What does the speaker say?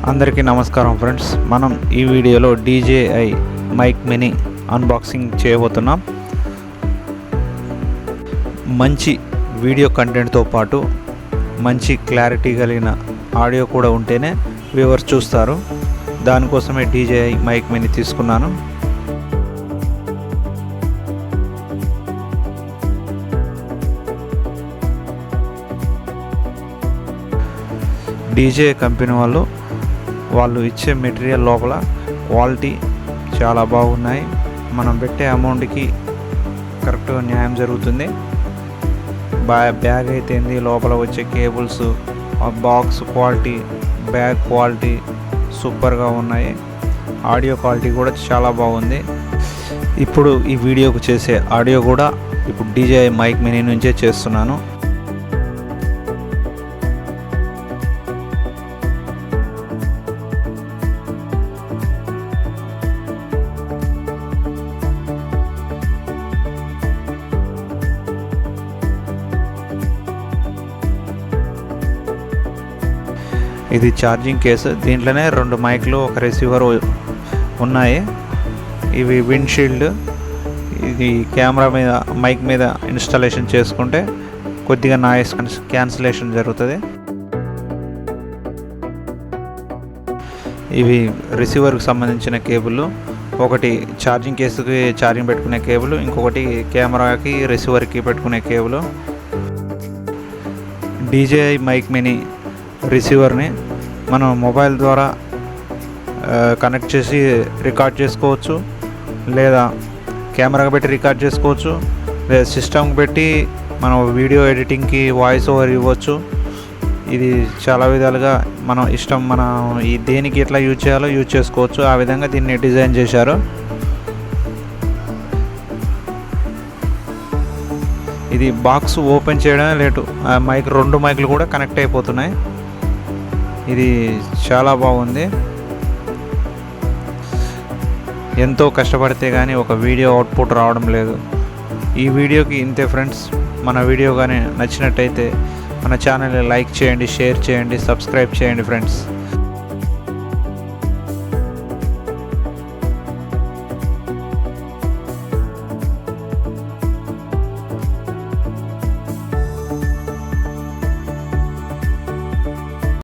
అందరికీ నమస్కారం ఫ్రెండ్స్. మనం ఈ వీడియోలో DJI మైక్ మినీ అన్బాక్సింగ్ చేయబోతున్నాం. మంచి వీడియో కంటెంట్తో పాటు మంచి క్లారిటీ కలిగిన ఆడియో కూడా ఉంటేనే వ్యూవర్స్ చూస్తారు. దానికోసమే DJI మైక్ మినీ తీసుకున్నాను. DJI కంపెనీ వాళ్ళు ఇచ్చే మెటీరియల్ లోపల క్వాలిటీ చాలా బాగున్నాయి. మనం పెట్టే అమౌంట్కి కరెక్ట్గా న్యాయం జరుగుతుంది. బ్యాగ్ అయితే లోపల వచ్చే cables, box quality, bag quality సూపర్గా ఉన్నాయి. ఆడియో క్వాలిటీ కూడా చాలా బాగుంది. ఇప్పుడు ఈ వీడియోకు చేసే ఆడియో కూడా ఇప్పుడు DJI మైక్ మినీ నుంచే చేస్తున్నాను. ఇది ఛార్జింగ్ కేసు. దీంట్లోనే 2 మైక్లు, ఒక రిసీవర్ ఉన్నాయి. ఇవి విండ్షీల్డ్. ఇది కెమెరా మీద, మైక్ మీద ఇన్స్టాలేషన్ చేసుకుంటే కొద్దిగా నాయిస్ క్యాన్సిలేషన్ జరుగుతుంది. ఇవి రిసీవర్కి సంబంధించిన కేబుల్. ఒకటి ఛార్జింగ్ కేసుకి ఛార్జింగ్ పెట్టుకునే కేబుల్, ఇంకొకటి కెమెరాకి రిసీవర్కి పెట్టుకునే కేబుల్. DJI మైక్ మినీ రిసీవర్ని మనం మొబైల్ ద్వారా కనెక్ట్ చేసి రికార్డ్ చేసుకోవచ్చు, లేదా కెమెరాకి పెట్టి రికార్డ్ చేసుకోవచ్చు, లేదా సిస్టమ్కి పెట్టి మనం వీడియో ఎడిటింగ్కి వాయిస్ ఓవర్ ఇవ్వచ్చు. ఇది చాలా విధాలుగా మనం ఇష్టం, మన ఈ దేనికి ఎట్లా యూజ్ చేయాలో యూజ్ చేసుకోవచ్చు. ఆ విధంగా దీన్ని డిజైన్ చేశారు. ఇది బాక్స్ ఓపెన్ చేయడమే లేటు. మైక్ 2 మైక్లు కూడా కనెక్ట్ అయిపోతున్నాయి. ఇది చాలా బాగుంది. ఎంతో కష్టపడితే కానీ ఒక వీడియో అవుట్పుట్ రావడం లేదు. ఈ వీడియోకి ఇంతే ఫ్రెండ్స్. మన వీడియో కానీ నచ్చినట్టయితే మన ఛానల్ని లైక్ చేయండి, షేర్ చేయండి, సబ్స్క్రైబ్ చేయండి ఫ్రెండ్స్.